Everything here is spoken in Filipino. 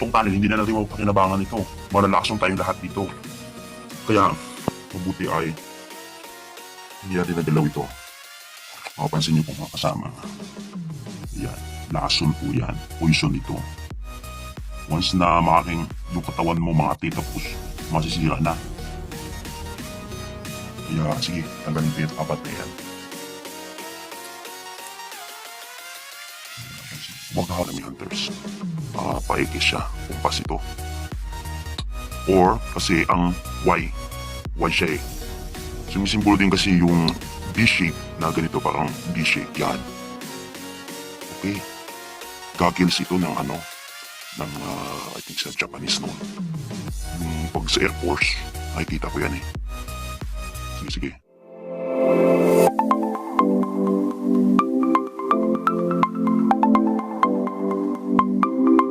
itong tunnel, hindi na natin mapakinabangan ito. Malalason tayong lahat dito. Kaya, mabuti ay hindi natin nagalaw ito. Makapansin niyo po mga kasama. Yan, lason po yan. Poison ito. Once na makaking yung katawan mo mga tapos masisira na. Kaya sige, tanggalin ko yung apat na yan. Huwag na kami hunters. Paikis siya. Kumpas ito. Or kasi ang Y siya eh. Sumisimbolo din kasi yung B-shape na ganito, parang B-shape. Yan. Okay. Goggles ito ng I think sa Japanese noon. Yung pag sa Air Force, nakikita ko yan eh. Sige.